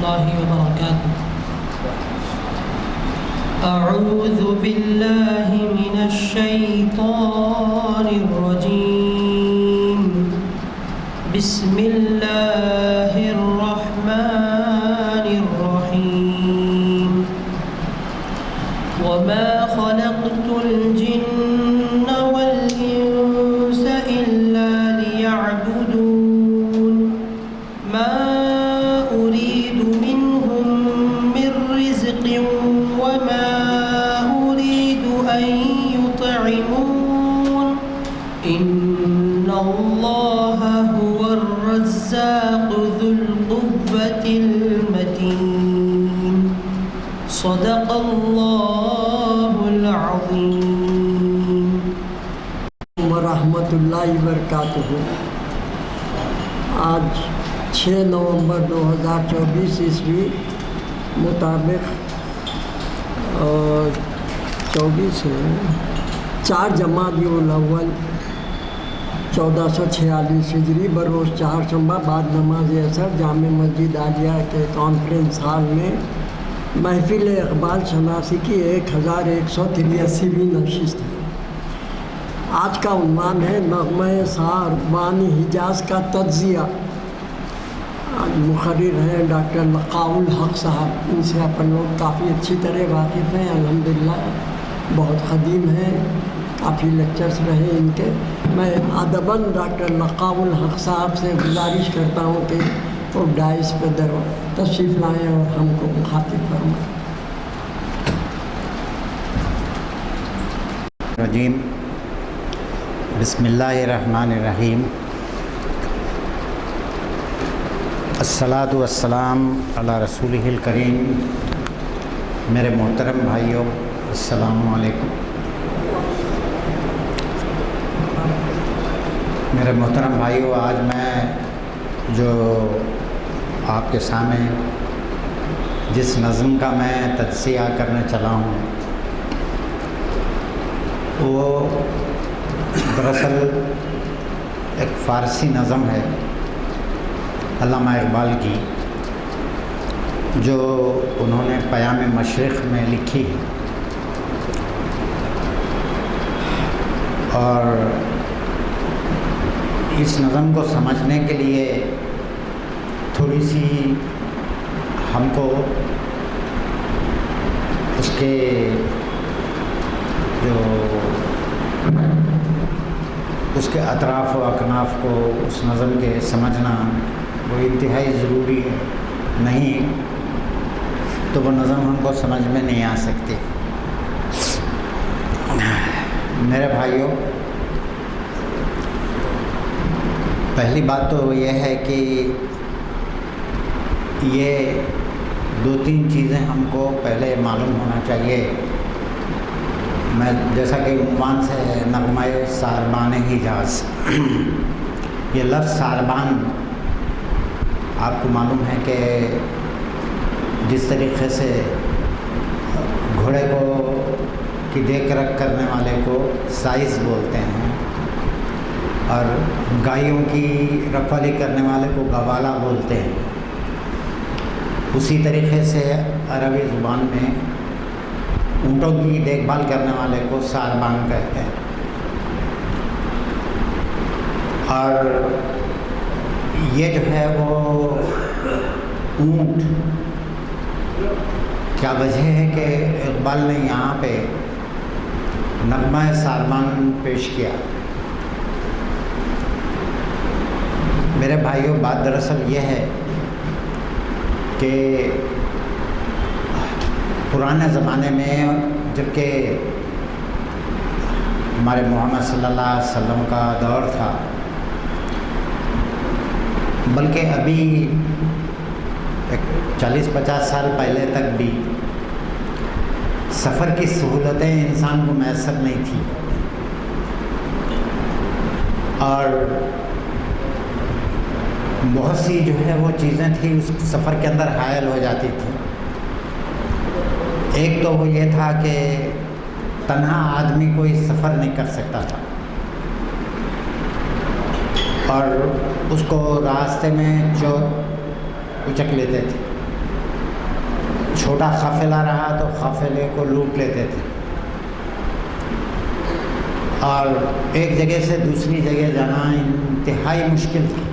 الله وبركاته. أعوذ بالله من الشيطان الرجيم. بسم الله الرحمن الرحيم. وما خلقت الجن والإنس إلا ليعبدون. ما أريد منهم من رزق وما أريد أن يطعمون. إن الله هو الرزاق ذو القوة المتين. صدق الله العظيم. ورحمۃ اللہ وبرکاتہ. آج 6 نومبر 2024 عیسوی مطابق 24 ہے 4 جمادی الاول 1446 ہجری بروز 4 شنبہ بعد نماز عصر جامع مسجد عالیہ کے کانفرنس ہال میں محفل اقبال شناسی کی 1183ویں نشست ہے. آج کا عنوان ہے نغمہ ساربان حجاز کا تجزیہ. آج مقرر ہیں ڈاکٹر لقاء الحق صاحب. ان سے اپن لوگ کافی اچھی طرح واقف ہیں الحمدللہ. بہت قدیم ہیں, کافی لیکچرز رہے ان کے. میں ادباً ڈاکٹر لقاء الحق صاحب سے گزارش کرتا ہوں کہ وہ ڈائس پہ تشریف لائیں اور ہم کو مخاطب فرمائیں. رجیم. بسم اللہ الرحمن الرحیم. الصلاۃ والسلام علی رسولہ الکریم. میرے محترم بھائیوں السلام علیکم. میرے محترم بھائیوں, آج میں جو آپ کے سامنے جس نظم کا میں تجزیہ کرنے چلا ہوں وہ دراصل ایک فارسی نظم ہے علامہ اقبال کی, جو انہوں نے پیام مشرق میں لکھی ہے. اور اس نظم کو سمجھنے کے لیے تھوڑی سی ہم کو اس کے اطراف و اکناف کو اس نظم کے سمجھنا وہ انتہائی ضروری ہے. نہیں تو وہ نظم ہم کو سمجھ میں نہیں آ سکتی. میرے بھائیوں, پہلی بات تو یہ ہے کہ یہ 2-3 چیزیں ہم کو پہلے معلوم ہونا چاہیے. میں جیسا کہ عنوان سے ہے نغمہ ساربان حجاز. یہ لفظ ساربان آپ کو معلوم ہے کہ جس طریقے سے گھوڑے کو کی دیکھ رکھ کرنے والے کو سائز بولتے ہیں اور گائیوں کی رکھوالی کرنے والے کو گوالا بولتے ہیں, اسی طریقے سے عربی زبان میں اونٹوں کی دیکھ بھال کرنے والے کو ساربان کہتے ہیں. اور یہ جو ہے وہ اونٹ, کیا وجہ ہے کہ اقبال نے یہاں پہ نغمہ ساربان پیش کیا. میرے بھائیوں, بات دراصل یہ ہے کہ پرانے زمانے میں جبکہ ہمارے محمد صلی اللہ علیہ وسلم کا دور تھا, بلکہ ابھی 40-50 سال پہلے تک بھی سفر کی سہولتیں انسان کو میسر نہیں تھیں اور بہت سی جو ہے وہ چیزیں تھیں اس سفر کے اندر حائل ہو جاتی تھیں. ایک تو وہ یہ تھا کہ تنہا آدمی کوئی سفر نہیں کر سکتا تھا اور اس کو راستے میں چور اچک لیتے تھے. چھوٹا قافلہ رہا تو قافلے کو لوٹ لیتے تھے، اور ایک جگہ سے دوسری جگہ جانا انتہائی مشکل تھا۔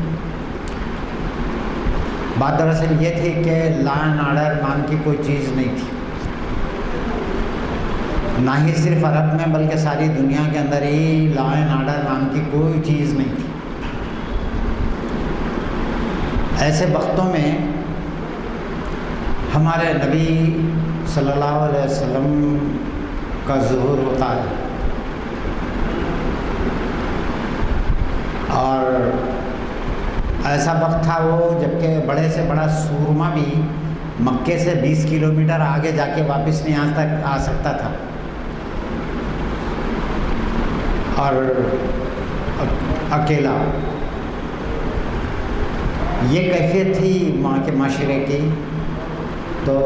بات دراصل یہ تھی کہ لا اینڈ آرڈر نام کی کوئی چیز نہیں تھی، نہ ہی صرف عرب میں بلکہ ساری دنیا کے اندر ہی لا اینڈ آرڈر نام کی کوئی چیز نہیں تھی۔ ایسے وقتوں میں ہمارے نبی صلی اللہ علیہ وسلم کا ظہور ہوتا ہے، اور ایسا وقت تھا وہ جبکہ بڑے سے بڑا سورما بھی مکے سے 20 کلومیٹر آگے جا کے واپس نہیں آ سکتا تھا، اور اکیلا۔ یہ کیفیت تھی وہاں کے معاشرے کی۔ تو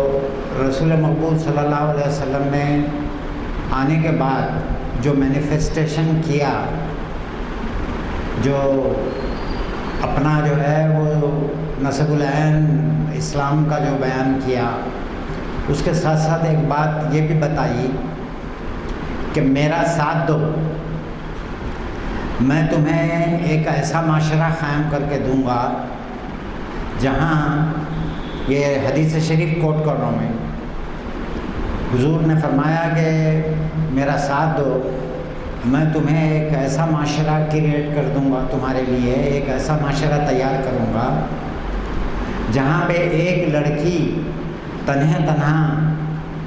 رسول مقبول صلی اللہ علیہ وسلم نے آنے کے بعد جو مینیفیسٹیشن کیا، جو اپنا جو ہے وہ نسب العین اسلام کا جو بیان کیا، اس کے ساتھ ساتھ ایک بات یہ بھی بتائی کہ میرا ساتھ دو، میں تمہیں ایک ایسا معاشرہ قائم کر کے دوں گا جہاں، یہ حدیث شریف کوٹ کر رہا ہوں میں، حضور نے فرمایا کہ میرا ساتھ دو، میں تمہیں ایک ایسا معاشرہ کریٹ کر دوں گا، تمہارے لیے ایک ایسا معاشرہ تیار کروں گا جہاں پہ ایک لڑکی تنہا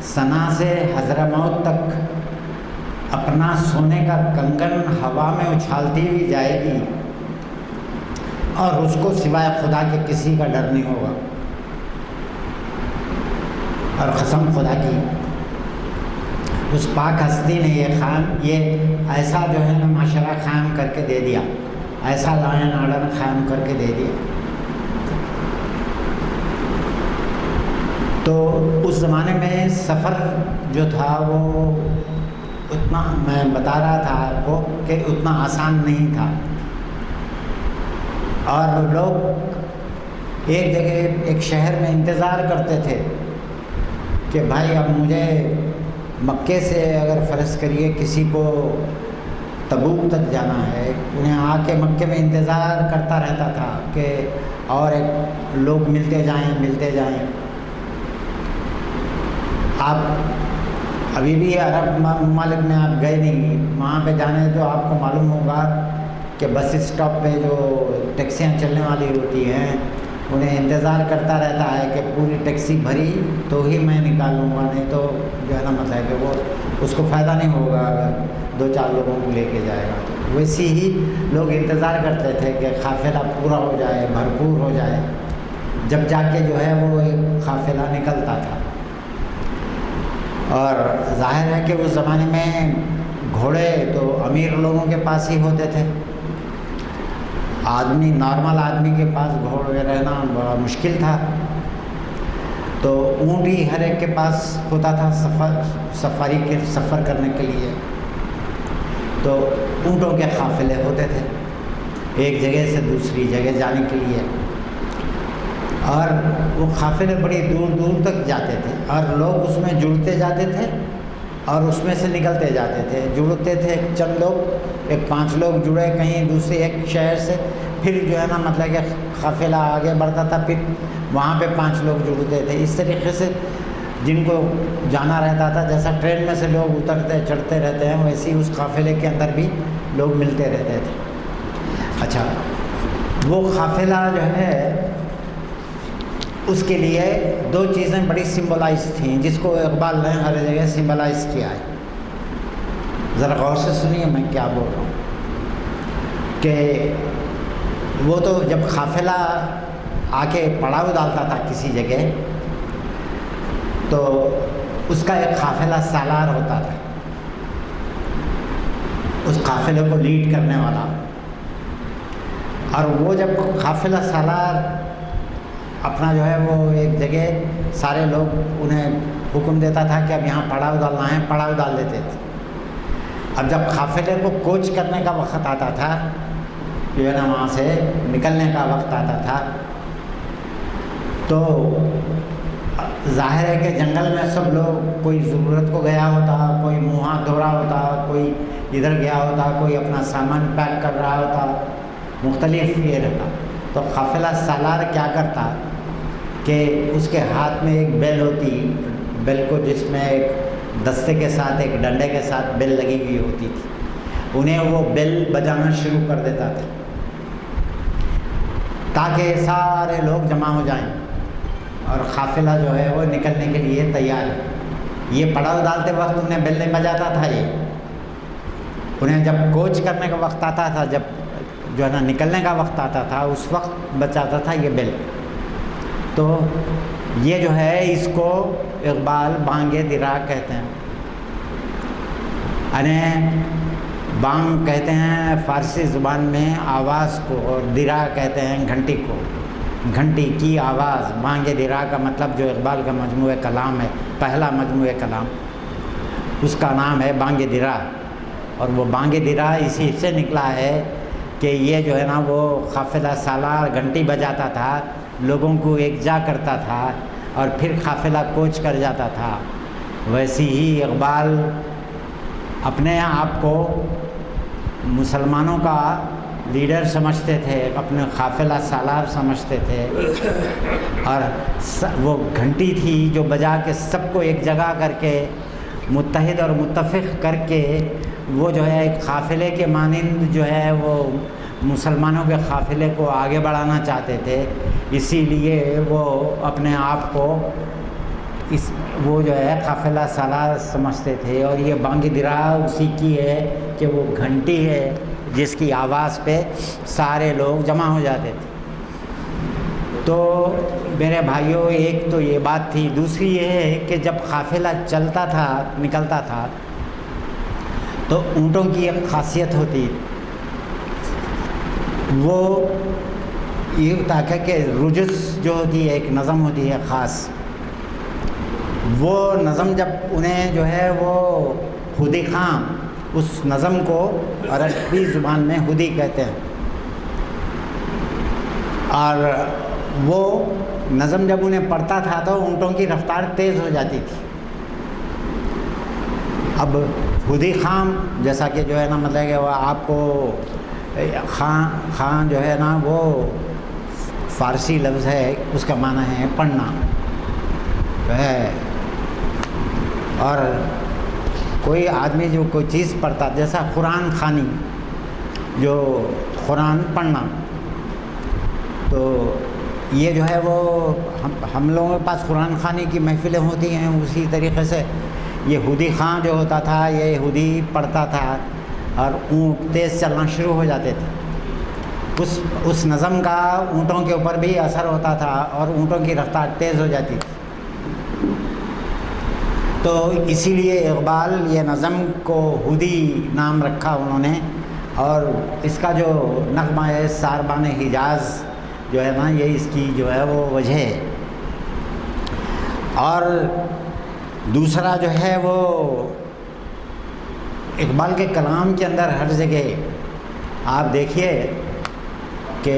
ثنا سے حضرموت تک اپنا سونے کا کنگن ہوا میں اچھالتی ہوئی جائے گی، اور اس کو سوائے خدا کے کسی کا ڈر نہیں ہوگا۔ اور قسم خدا کی اس پاک ہستی نے یہ ایسا جو ہے نا معاشرہ قائم کر کے دے دیا، ایسا لا اینڈ آرڈر قائم کر کے دے دیا۔ تو اس زمانے میں سفر جو تھا وہ اتنا، میں بتا رہا تھا آپ کو کہ اتنا آسان نہیں تھا، اور لوگ ایک جگہ ایک شہر میں انتظار کرتے تھے کہ بھائی اب مجھے مکے سے اگر فرض کریے کسی کو تبوک تک جانا ہے، انہیں آ کے مکے میں انتظار کرتا رہتا تھا کہ اور ایک لوگ ملتے جائیں۔ آپ ابھی بھی عرب ممالک میں آپ گئے نہیں، وہاں پہ جانے تو آپ کو معلوم ہوگا کہ بس اسٹاپ پہ جو ٹیکسیاں چلنے والی ہوتی ہیں انہیں انتظار کرتا رہتا ہے کہ پوری ٹیکسی بھری تو ہی میں نکالوں گا، نہیں تو جو ہے نا مطلب ہے کہ وہ اس کو فائدہ نہیں ہوگا اگر 2-4 لوگوں کو لے کے جائے گا۔ تو ویسی ہی لوگ انتظار کرتے تھے کہ قافلہ پورا ہو جائے، بھرپور ہو جائے، جب جا کے جو ہے وہ ایک قافلہ نکلتا تھا۔ اور ظاہر ہے کہ اس زمانے میں گھوڑے تو امیر لوگوں کے پاس ہی ہوتے تھے، نارمل آدمی کے پاس گھوڑے رہنا بڑا مشکل تھا، تو اونٹ ہی ہر ایک کے پاس ہوتا تھا سفر کرنے کے لیے۔ تو اونٹوں کے قافلے ہوتے تھے ایک جگہ سے دوسری جگہ جانے کے لیے، اور وہ قافلے بڑی دور دور تک جاتے تھے، اور لوگ اس میں جڑتے جاتے تھے اور اس میں سے نکلتے جاتے تھے۔ جڑتے تھے چند لوگ، 5 لوگ جڑے کہیں دوسرے ایک شہر سے، پھر جو ہے نا مطلب کہ قافلہ آگے بڑھتا تھا، پھر وہاں پہ 5 لوگ جڑتے تھے۔ اس طریقے سے جن کو جانا رہتا تھا، جیسا ٹرین میں سے لوگ اترتے چڑھتے رہتے ہیں، ویسے ہی اس قافلے کے اندر بھی لوگ ملتے رہتے تھے۔ اچھا، وہ قافلہ جو ہے اس کے لیے 2 چیزیں بڑی سمبلائز تھیں، جس کو اقبال نے ہر جگہ سمبلائز کیا ہے۔ ذرا غور سے سنیے میں کیا بول رہا ہوں، کہ وہ تو جب قافلہ آ کے پڑاؤ ڈالتا تھا کسی جگہ، تو اس کا ایک قافلہ سالار ہوتا تھا، اس قافلے کو لیڈ کرنے والا، اور وہ جب قافلہ سالار اپنا جو ہے وہ ایک جگہ سارے لوگ انہیں حکم دیتا تھا کہ اب یہاں پڑاؤ ڈالنا ہے، پڑاؤ ڈال دیتے تھے۔ اب جب قافلے کو کوچ کرنے کا وقت آتا تھا، جو ہے نا وہاں سے نکلنے کا وقت آتا تھا، تو ظاہر ہے کہ جنگل میں سب لوگ، کوئی ضرورت کو گیا ہوتا، کوئی منہ ہاتھ دھو رہا ہوتا، کوئی ادھر گیا ہوتا، کوئی اپنا سامان پیک کر رہا ہوتا، مختلف یہ رہتا. تو قافلہ سالار کیا کرتا کہ اس کے ہاتھ میں ایک بیل ہوتی، بیل کو جس میں ایک دستے کے ساتھ، ایک ڈنڈے کے ساتھ بیل لگی ہوئی ہوتی تھی، انہیں وہ بیل بجانا شروع کر دیتا تھا تاکہ سارے لوگ جمع ہو جائیں اور قافلہ جو ہے وہ نکلنے کے لیے تیار ہے. یہ پڑاؤ ڈالتے وقت انہیں بیل نہیں بجاتا تھا. یہ انہیں جب کوچ کرنے کا وقت آتا تھا، جب جو ہے نا نکلنے کا وقت آتا تھا، اس وقت بچاتا تھا یہ بیل. تو یہ جو ہے اس کو اقبال بانگ درا کہتے ہیں. یعنی بانگ کہتے ہیں فارسی زبان میں آواز کو، اور درا کہتے ہیں گھنٹی کو. گھنٹی کی آواز، بانگ درا کا مطلب جو اقبال کا مجموعہ کلام ہے، پہلا مجموعہ کلام، اس کا نام ہے بانگ درا. اور وہ بانگ درا اسی سے نکلا ہے کہ یہ جو ہے نا وہ قافلہ سالار گھنٹی بجاتا تھا، لوگوں کو ایک جا کرتا تھا اور پھر قافلہ کوچ کر جاتا تھا. ویسی ہی اقبال اپنے آپ کو مسلمانوں کا لیڈر سمجھتے تھے، اپنے قافلہ سالار سمجھتے تھے، اور وہ گھنٹی تھی جو بجا کے سب کو ایک جگہ کر کے متحد اور متفق کر کے وہ جو ہے ایک قافلے کے مانند جو ہے وہ مسلمانوں کے قافلے کو آگے بڑھانا چاہتے تھے. اسی لیے وہ اپنے آپ کو وہ جو ہے قافلہ سالار سمجھتے تھے. اور یہ بانگ درا اسی کی ہے کہ وہ گھنٹی ہے جس کی آواز پہ سارے لوگ جمع ہو جاتے تھے. تو میرے بھائیوں، ایک تو یہ بات تھی. دوسری یہ ہے کہ جب قافلہ چلتا تھا، نکلتا تھا، تو اونٹوں کی ایک خاصیت ہوتی، وہ یہ ہوتا کہ رجس جو ہوتی ہے، ایک نظم ہوتی ہے خاص، وہ نظم جب انہیں جو ہے وہ ہدی خام، اس نظم کو عربی زبان میں ہدی کہتے ہیں، اور وہ نظم جب انہیں پڑھتا تھا تو اونٹوں کی رفتار تیز ہو جاتی تھی. اب ہدی خام جیسا کہ جو ہے نا مطلب کہ وہ آپ کو خان جو ہے نا وہ فارسی لفظ ہے، اس کا معنی ہے پڑھنا ہے. اور کوئی آدمی جو کوئی چیز پڑھتا، جیسا قرآن خوانی، جو قرآن پڑھنا، تو یہ جو ہے وہ ہم لوگوں کے پاس قرآن خوانی کی محفلیں ہوتی ہیں. اسی طریقے سے یہ ہدی خان جو ہوتا تھا، یہ ہدی پڑھتا تھا اور اونٹ تیز چلنا شروع ہو جاتے تھے. اس نظم کا اونٹوں کے اوپر بھی اثر ہوتا تھا اور اونٹوں کی رفتار تیز ہو جاتی تھی. تو اسی لیے اقبال یہ نظم کو ہدی نام رکھا انہوں نے. اور اس کا جو نغمہ ہے ساربان حجاز جو ہے نا، یہ اس کی جو ہے وہ وجہ ہے. اور دوسرا جو ہے وہ اقبال کے کلام کے اندر ہر جگہ آپ دیکھیے کہ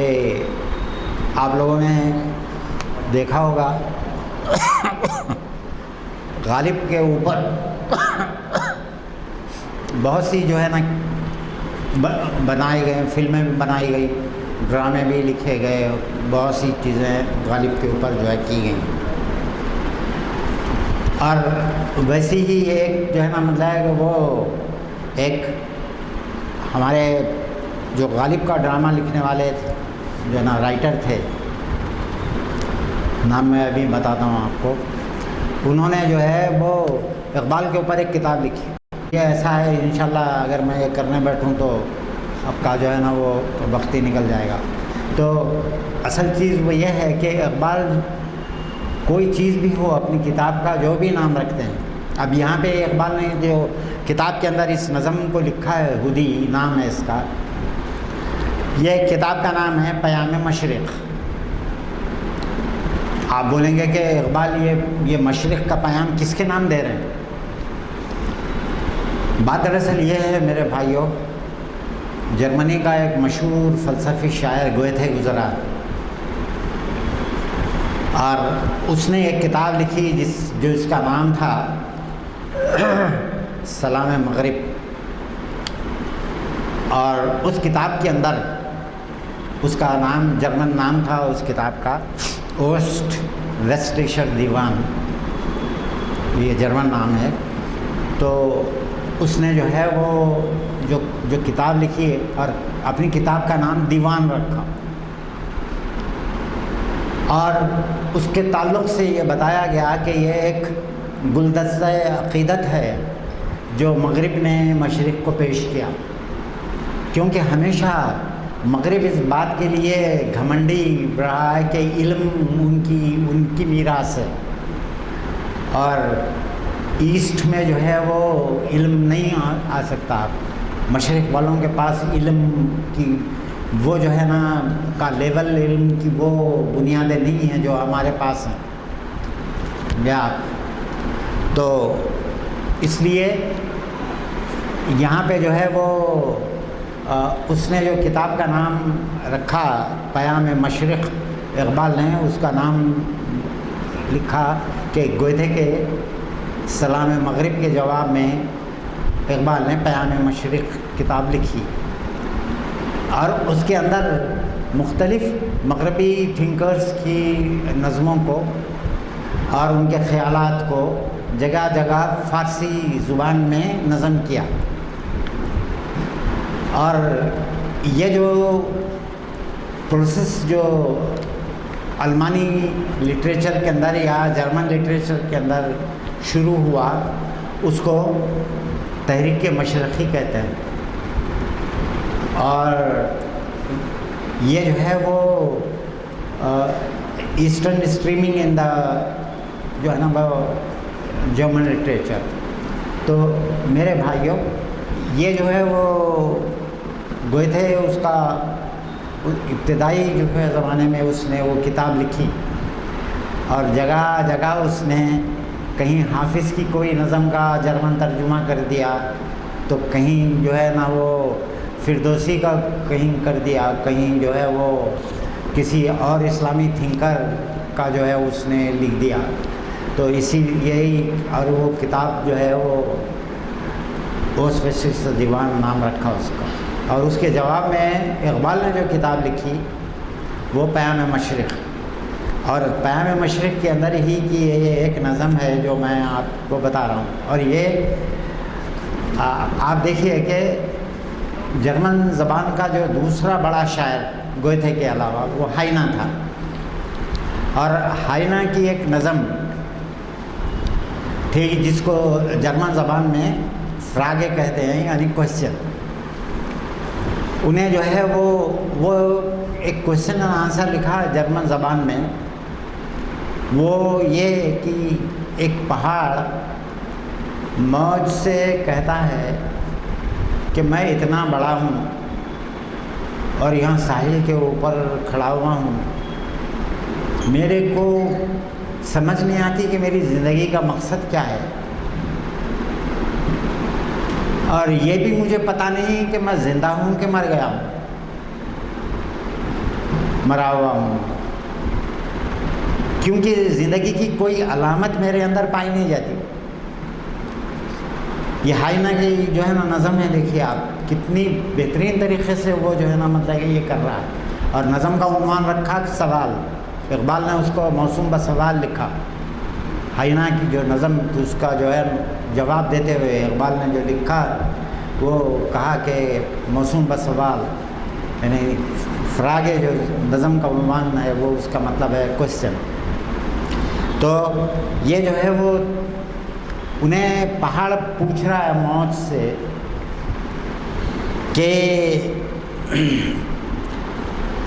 آپ لوگوں نے دیکھا ہوگا غالب کے اوپر بہت سی جو ہے نا بنائے گئے، فلمیں بھی بنائی گئی، ڈرامے بھی لکھے گئے، بہت سی چیزیں غالب کے اوپر جو ہے کی گئیں. اور ویسی ہی ایک جو ہے نا مطلب ہے کہ وہ ایک ہمارے جو غالب کا ڈرامہ لکھنے والے جو ہے نا رائٹر تھے، نام میں ابھی بتاتا ہوں آپ کو، انہوں نے جو ہے وہ اقبال کے اوپر ایک کتاب لکھی. یہ ایسا ہے انشاءاللہ اگر میں یہ کرنے بیٹھوں تو اب کا جو ہے نا وہ وقت ہی نکل جائے گا. تو اصل چیز وہ یہ ہے کہ اقبال کوئی چیز بھی ہو اپنی کتاب کا جو بھی نام رکھتے ہیں. اب یہاں پہ اقبال نے جو کتاب کے اندر اس نظم کو لکھا ہے، ہدی نام ہے اس کا، یہ کتاب کا نام ہے پیام مشرق. آپ بولیں گے کہ اقبال یہ مشرق کا پیام کس کے نام دے رہے ہیں؟ بات دراصل یہ ہے میرے بھائیوں، جرمنی کا ایک مشہور فلسفی شاعر گوئتھے گزرا، اور اس نے ایک کتاب لکھی جو اس کا نام تھا سلام مغرب، اور اس کتاب کے اندر اس کا نام جرمن نام تھا اس کتاب کا اوسٹ ویسٹیشر دیوان، یہ جرمن نام ہے۔ تو اس نے جو ہے وہ جو کتاب لکھی اور اپنی کتاب کا نام دیوان رکھا، اور اس کے تعلق سے یہ بتایا گیا کہ یہ ایک گلدستہ عقیدت ہے جو مغرب نے مشرق کو پیش کیا، کیونکہ ہمیشہ مغرب اس بات کے لیے گھمنڈی رہا ہے کہ علم ان کی میراث ہے، اور ایسٹ میں جو ہے وہ علم نہیں آ سکتا، مشرق والوں کے پاس علم کی وہ جو ہے نا کا لیول، علم کی وہ بنیادیں نہیں ہیں جو ہمارے پاس ہیں یا تو اس لیے یہاں پہ جو ہے وہ اس نے جو کتاب کا نام رکھا پیام مشرق، اقبال نے اس کا نام لکھا کہ گوئتھے کے سلام مغرب کے جواب میں اقبال نے پیام مشرق کتاب لکھی، اور اس کے اندر مختلف مغربی تھنکرز کی نظموں کو اور ان کے خیالات کو جگہ جگہ فارسی زبان میں نظم کیا، اور یہ جو پروسیس جو آلمانی لٹریچر کے اندر یا جرمن لٹریچر کے اندر شروع ہوا اس کو تحریک مشرقی کہتے ہیں، اور یہ جو ہے وہ ایسٹرن اسٹریمنگ ان دا جو ہے نا وہ جرمن لٹریچر۔ تو میرے بھائیوں، یہ جو ہے وہ گوئتھے اس کا ابتدائی جو ہے زمانے میں اس نے وہ کتاب لکھی، اور جگہ جگہ اس نے کہیں حافظ کی کوئی نظم کا جرمن ترجمہ کر دیا، تو کہیں جو ہے نا وہ فردوسی کا کہیں کر دیا، کہیں جو ہے وہ کسی اور اسلامی تھنکر کا جو ہے اس نے لکھ دیا، تو یہی اور وہ کتاب جو ہے وہ اوسٹ ویسٹیشر دیوان نام رکھا اس کا، اور اس کے جواب میں اقبال نے جو کتاب لکھی وہ پیام مشرق، اور پیام مشرق کے اندر ہی کی یہ ایک نظم ہے جو میں آپ کو بتا رہا ہوں، اور یہ آپ دیکھیے کہ جرمن زبان کا جو دوسرا بڑا شاعر گوئتھے کے علاوہ وہ ہائنا تھا، اور ہائنا کی ایک نظم تھی جس کو جرمن زبان میں فراگے کہتے ہیں، یعنی کوشچن۔ انہیں جو ہے وہ ایک کوشچن اور آنسر لکھا جرمن زبان میں، وہ یہ کہ ایک پہاڑ موج سے کہتا ہے کہ میں اتنا بڑا ہوں اور یہاں ساحل کے اوپر کھڑا ہوا ہوں، میرے کو سمجھ نہیں آتی کہ میری زندگی کا مقصد کیا ہے، اور یہ بھی مجھے پتہ نہیں کہ میں زندہ ہوں کہ مر گیا ہوں، مرا ہوا ہوں، کیونکہ زندگی کی کوئی علامت میرے اندر پائی نہیں جاتی۔ یہ ہائنا کی جو ہے نا نظم ہے، دیکھیے آپ کتنی بہترین طریقے سے وہ جو ہے نا مطلب کہ یہ کر رہا ہے، اور نظم کا عنوان رکھا سوال، اقبال نے اس کو موسوم بسوال لکھا، ہائنا کی جو نظم اس کا جو ہے جواب دیتے ہوئے اقبال نے جو لکھا وہ کہا کہ موسوم بسوال، یعنی فراغ جو نظم کا عنوان ہے وہ اس کا مطلب ہے کوشچن۔ تو یہ جو ہے وہ انہیں پہاڑ پوچھ رہا ہے موج سے کہ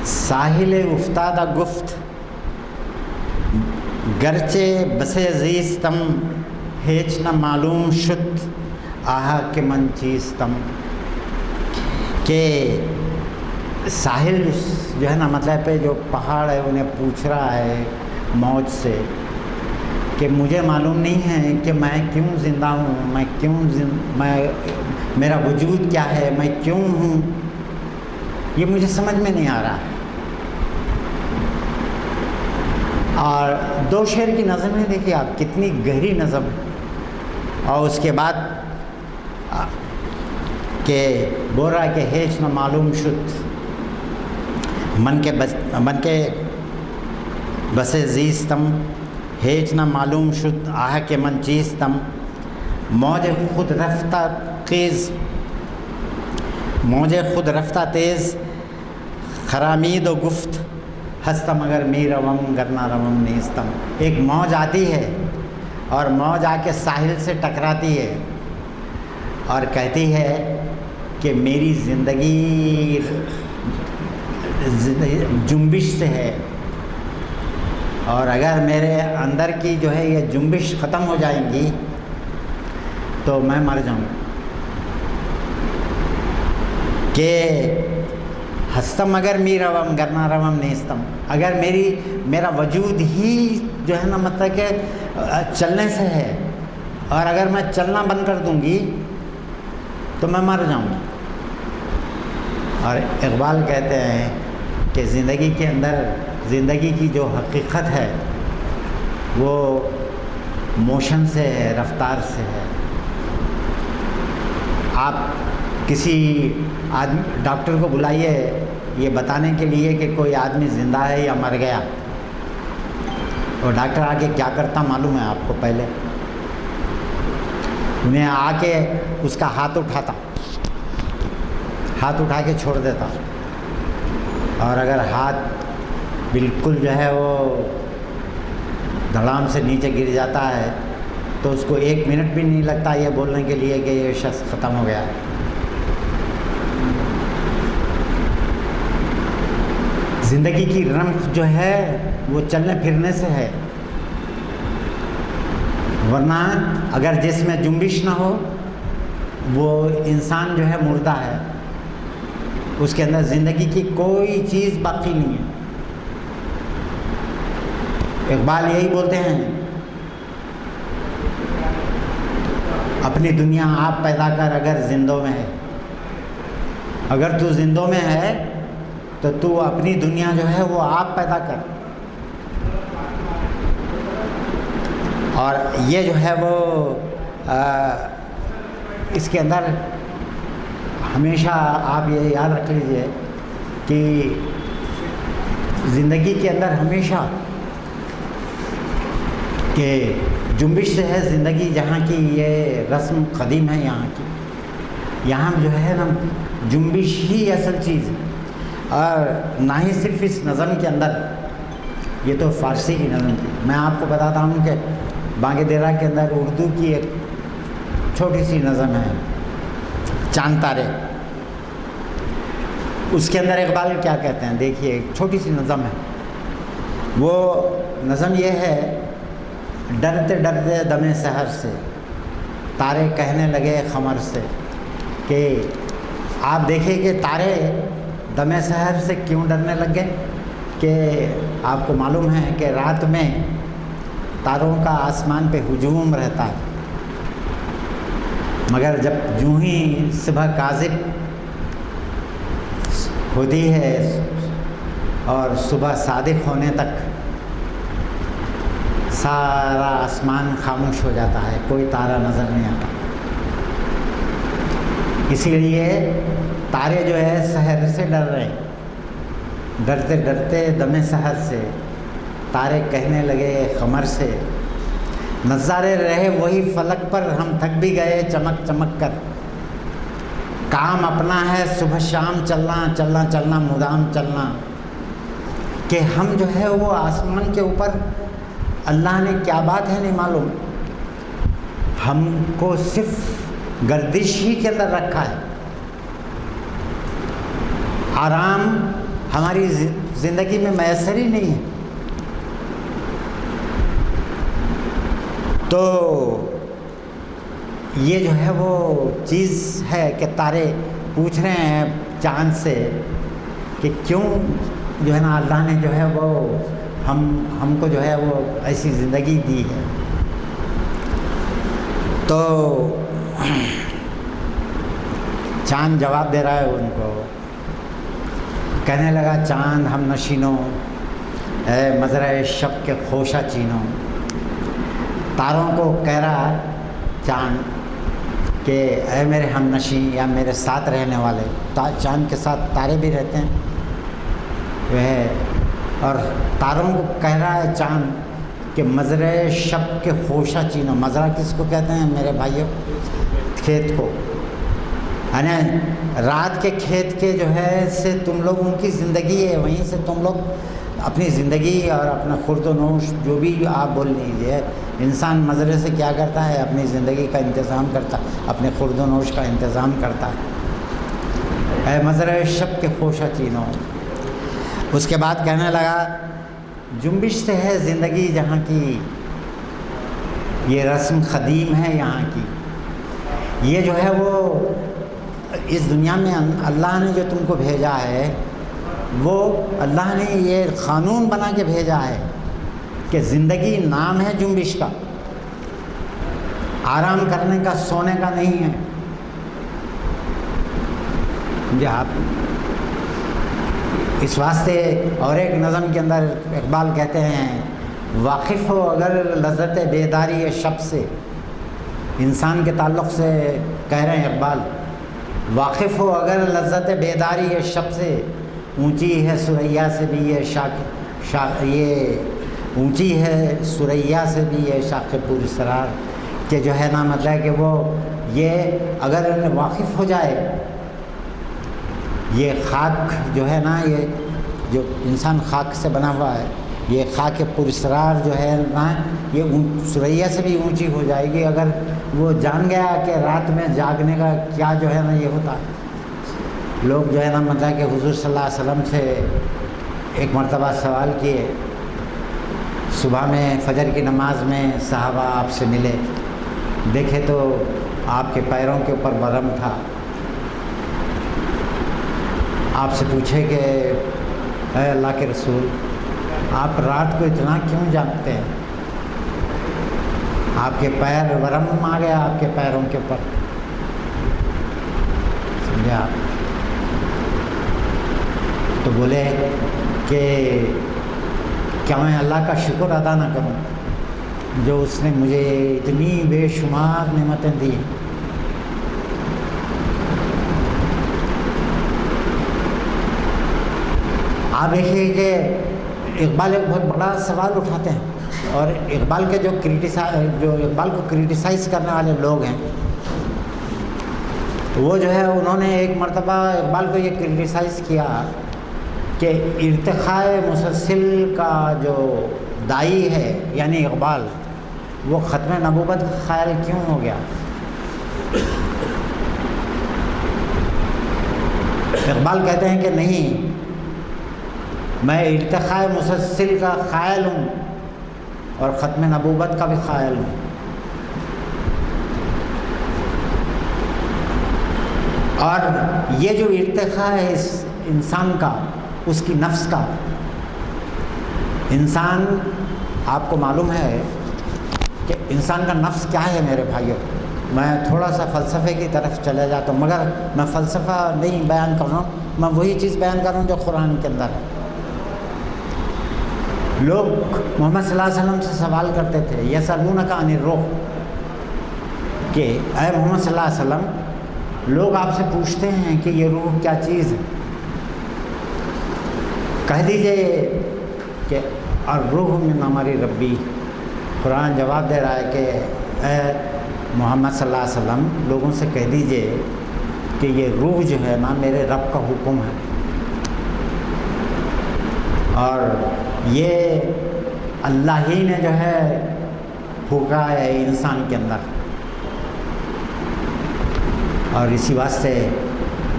ساحل افتادہ گفت گرچہ بسے زیستم ہیچ نہ معلوم شد آہا کہ من چیستم، کہ ساحل جو ہے نا مطلب پہ جو پہاڑ ہے انہیں پوچھ رہا ہے موج سے کہ مجھے معلوم نہیں ہے کہ میں کیوں زندہ ہوں، میں میرا وجود کیا ہے، میں کیوں ہوں، یہ مجھے سمجھ میں نہیں آ رہا۔ اور 2 شعر کی نظمیں دیکھیے آپ، کتنی گہری نظم ہے. اور اس کے بعد کہ بول رہا ہے کہ ہیچ نہ معلوم شد من کے بس زیستم، ہیچ نہ معلوم شد آہ کے من چیستم، موج خود رفتہ تیز خرامید و گفت ہستم اگر می روم گرنا روم نیستم. ایک موج آتی ہے اور موج آ کے ساحل سے ٹکراتی ہے اور کہتی ہے کہ میری زندگی جنبش سے ہے، اور اگر میرے اندر کی جو ہے یہ جنبش ختم ہو جائیں گی تو میں مر جاؤں. کہ ہستم اگر می روم گرنا روم نیستم، اگر میرا وجود ہی جو ہے نا مطلب کہ چلنے سے ہے، اور اگر میں چلنا بند کر دوں گی تو میں مر جاؤں گی. اور اقبال کہتے ہیں کہ زندگی کے اندر زندگی کی جو حقیقت ہے وہ موشن سے ہے، رفتار سے ہے. آپ کسی ڈاکٹر کو بلائیے یہ بتانے کے لیے کہ کوئی آدمی زندہ ہے یا مر گیا، اور ڈاکٹر آ کے کیا کرتا معلوم ہے آپ کو؟ پہلے انہیں آ کے اس کا ہاتھ اٹھا کے چھوڑ دیتا، اور اگر ہاتھ بالکل جو ہے وہ دھڑام سے نیچے گر جاتا ہے تو اس کو 1 منٹ بھی نہیں لگتا یہ بولنے کے لیے کہ یہ شخص ختم ہو گیا ہے. زندگی کی رمق جو ہے وہ چلنے پھرنے سے ہے، ورنہ اگر جس میں جنبش نہ ہو وہ انسان جو ہے مردہ ہے، اس کے اندر زندگی کی کوئی چیز باقی نہیں ہے. اقبال یہی بولتے ہیں، اپنی دنیا آپ پیدا کر اگر زندوں میں ہے. اگر تو زندوں میں ہے تو تو اپنی دنیا جو ہے وہ آپ پیدا کر. اور یہ جو ہے وہ اس کے اندر ہمیشہ آپ یہ یاد رکھ لیجئے کہ زندگی کے اندر ہمیشہ کہ جنبش سے ہے زندگی. جہاں کی یہ رسم قدیم ہے یہاں جو ہے نا جنبش ہی اصل چیز ہے. اور نہ ہی صرف اس نظم کے اندر، یہ تو فارسی کی نظم تھی. میں آپ کو بتاتا ہوں کہ بانگ درا کے اندر اردو کی ایک چھوٹی سی نظم ہے چاند تارے. اس کے اندر اقبال کیا کہتے ہیں دیکھیے، ایک چھوٹی سی نظم ہے. وہ نظم یہ ہے، ڈرتے ڈرتے دم سحر سے تارے کہنے لگے خمر سے. کہ آپ دیکھیں کہ تارے دم سحر سے کیوں ڈرنے لگ گئے؟ کہ آپ کو معلوم ہے کہ رات میں تاروں کا آسمان پہ ہجوم رہتا ہے، مگر جب یوں ہی صبح کاذب ہوتی ہے اور صبح صادق ہونے تک سارا آسمان خاموش ہو جاتا ہے، کوئی تارا نظر نہیں آتا. اسی لیے تارے جو ہے سحر سے ڈر رہے ہیں. ڈرتے ڈرتے دم سحر سے تارے کہنے لگے قمر سے. نظارے رہے وہی فلک پر، ہم تھک بھی گئے چمک چمک کر. کام اپنا ہے صبح شام چلنا چلنا چلنا مدام چلنا. کہ ہم جو ہے وہ آسمان کے اوپر اللہ نے کیا بات ہے نہیں معلوم، ہم کو صرف گردش ہی کے اندر رکھا ہے. آرام ہماری زندگی میں میسر ہی نہیں ہے. تو یہ جو ہے وہ چیز ہے کہ تارے پوچھ رہے ہیں چاند سے کہ کیوں جو ہے نا اللہ نے جو ہے وہ ہم کو جو ہے وہ ایسی زندگی دی ہے. تو چاند جواب دے رہا ہے ان کو، کہنے لگا چاند ہم نشینوں اے مزرع شب کے خوشہ چینوں، تاروں کو کہہ رہا چاند کہ اے میرے ہم نشیں یا میرے ساتھ رہنے والے، چاند کے ساتھ تارے بھی رہتے ہیں وہ، اور تاروں کو کہہ رہا ہے چاند کہ مزرع شب کے خوشہ چینوں، مزرع کس کو کہتے ہیں میرے بھائیوں؟ کھیت کو، یعنی رات کے کھیت کے جو ہے سے تم لوگوں کی زندگی ہے، وہیں سے تم لوگ اپنی زندگی اور اپنا خورد و نوش جو بھی آپ بول لیجیے، انسان مزرعے سے کیا کرتا ہے؟ اپنی زندگی کا انتظام کرتا، اپنے خورد و نوش کا انتظام کرتا ہے۔ اے مزرع شب کے خوشہ چینوں، اس کے بعد کہنے لگا جنبش سے ہے زندگی جہاں کی، یہ رسم قدیم ہے یہاں کی، یہ جو ہے وہ اس دنیا میں اللہ نے جو تم کو بھیجا ہے، وہ اللہ نے یہ قانون بنا کے بھیجا ہے کہ زندگی نام ہے جنبش کا، آرام کرنے کا، سونے کا نہیں ہے۔ جی آپ اس واسطے، اور ایک نظم کے اندر اقبال کہتے ہیں واقف ہو اگر لذت بیداری شب سے، انسان کے تعلق سے کہہ رہے ہیں اقبال، واقف ہو اگر لذت بیداری شب سے، اونچی ہے ثریا سے بھی یہ یہ اونچی ہے ثریا سے بھی یہ شاخ پور اسرار، کہ جو ہے نا مطلب کہ وہ یہ اگر واقف ہو جائے، یہ خاک جو ہے نا، یہ جو انسان خاک سے بنا ہوا ہے، یہ خاک پر اسرار جو ہے نا، یہ ثریا سے بھی اونچی ہو جائے گی اگر وہ جان گیا کہ رات میں جاگنے کا کیا جو ہے نا یہ ہوتا ہے۔ لوگ جو ہے نا مطلب کہ حضور صلی اللہ علیہ وسلم سے ایک مرتبہ سوال کیے، صبح میں فجر کی نماز میں صحابہ آپ سے ملے، دیکھے تو آپ کے پیروں کے اوپر ورم تھا، آپ سے پوچھے کہ اے اللہ کے رسول، آپ رات کو اتنا کیوں جاگتے ہیں؟ آپ کے پیر ورم آ گیا آپ کے پیروں کے اوپر، سمجھے آپ؟ تو بولے کہ کیا میں اللہ کا شکر ادا نہ کروں جو اس نے مجھے اتنی بے شمار نعمتیں دی۔ آپ دیکھیے کہ اقبال ایک بہت بڑا سوال اٹھاتے ہیں، اور اقبال کے جو اقبال کو کرٹیسائز کرنے والے لوگ ہیں، وہ جو ہے انہوں نے ایک مرتبہ اقبال کو یہ کرٹیسائز کیا کہ ارتقاء مسلسل کا جو دائی ہے یعنی اقبال، وہ ختم نبوت کا خیال کیوں ہو گیا؟ اقبال کہتے ہیں کہ نہیں، میں ارتقاء مسلسل کا قائل ہوں اور ختم نبوت کا بھی قائل ہوں۔ اور یہ جو ارتقاء ہے اس انسان کا، اس کی نفس کا، انسان آپ کو معلوم ہے کہ انسان کا نفس کیا ہے میرے بھائیوں؟ میں تھوڑا سا فلسفے کی طرف چلے جاتا ہوں، مگر میں فلسفہ نہیں بیان کر رہا ہوں، میں وہی چیز بیان کر رہا ہوں جو قرآن کے اندر ہے۔ لوگ محمد صلی اللہ علیہ وسلم سے سوال کرتے تھے یسألونک عن الروح، کہ اے محمد صلی اللہ علیہ وسلم، لوگ آپ سے پوچھتے ہیں کہ یہ روح کیا چیز ہے، کہہ دیجئے کہ الروح من امر ربی۔ قرآن جواب دے رہا ہے کہ اے محمد صلی اللہ علیہ وسلم، لوگوں سے کہہ دیجئے کہ یہ روح جو ہے نا میرے رب کا حکم ہے، اور یہ اللہ ہی نے جو ہے پھونکا ہے انسان کے اندر۔ اور اسی واسطے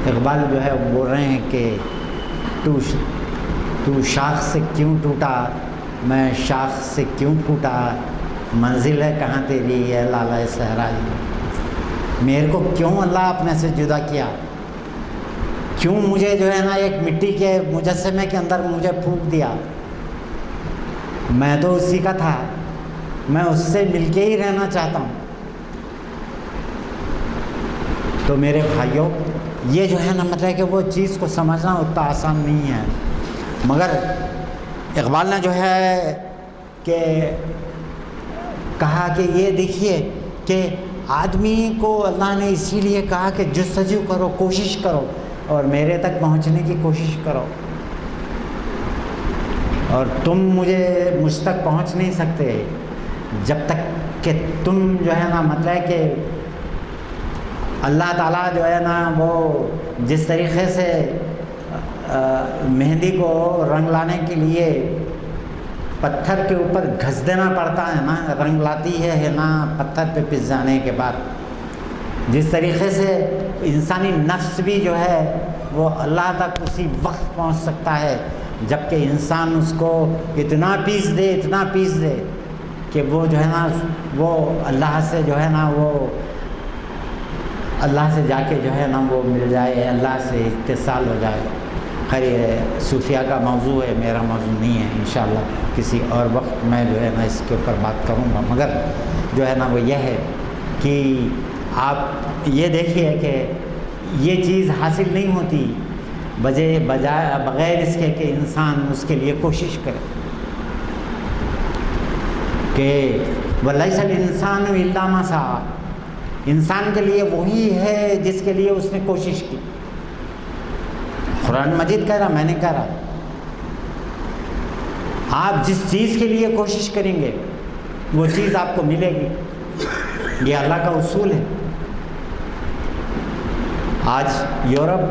اقبال جو ہے بول رہے ہیں کہ تو شاخ سے کیوں ٹوٹا، میں شاخ سے کیوں پھوٹا، منزل ہے کہاں تیری اے لالہ صحرائی۔ میرے کو کیوں اللہ اپنے سے جدا کیا، کیوں مجھے جو ہے نا ایک مٹی کے مجسمے کے اندر مجھے پھونک دیا؟ میں تو اسی کا تھا، میں اس سے مل کے ہی رہنا چاہتا ہوں۔ تو میرے بھائیوں، یہ جو ہے نا مطلب کہ وہ چیز کو سمجھنا اتنا آسان نہیں ہے، مگر اقبال نے جو ہے کہ کہا کہ یہ دیکھیے کہ آدمی کو اللہ نے اسی لیے کہا کہ جستجو کرو، کوشش کرو اور میرے تک پہنچنے کی کوشش کرو، اور تم مجھ تک پہنچ نہیں سکتے جب تک کہ تم جو ہے نا مطلب ہے کہ اللہ تعالیٰ جو ہے نا وہ جس طریقے سے مہندی کو رنگ لانے کے لیے پتھر کے اوپر گھس دینا پڑتا ہے نا، رنگ لاتی ہے نا پتھر پہ پس جانے کے بعد، جس طریقے سے انسانی نفس بھی جو ہے وہ اللہ تک اسی وقت پہنچ سکتا ہے جب کہ انسان اس کو اتنا پیس دے کہ وہ جو ہے نا وہ اللہ سے جو ہے نا وہ اللہ سے جا کے جو ہے نا وہ مل جائے، اللہ سے اتصال ہو جائے۔ خیر یہ صوفیہ کا موضوع ہے، میرا موضوع نہیں ہے، انشاءاللہ کسی اور وقت میں جو ہے نا اس کے اوپر بات کروں گا، مگر جو ہے نا وہ یہ ہے کہ آپ یہ دیکھیے کہ یہ چیز حاصل نہیں ہوتی بغیر اس کے کہ انسان اس کے لیے کوشش کرے، کہ وَلَيْسَ الْإِنسَانُ إِلَّا مَا سَعَىٰ، انسان کے لیے وہی ہے جس کے لیے اس نے کوشش کی۔ قرآن مجید کہہ رہا، میں نے کہہ رہا، آپ جس چیز کے لیے کوشش کریں گے وہ چیز آپ کو ملے گی، یہ اللہ کا اصول ہے۔ آج یورپ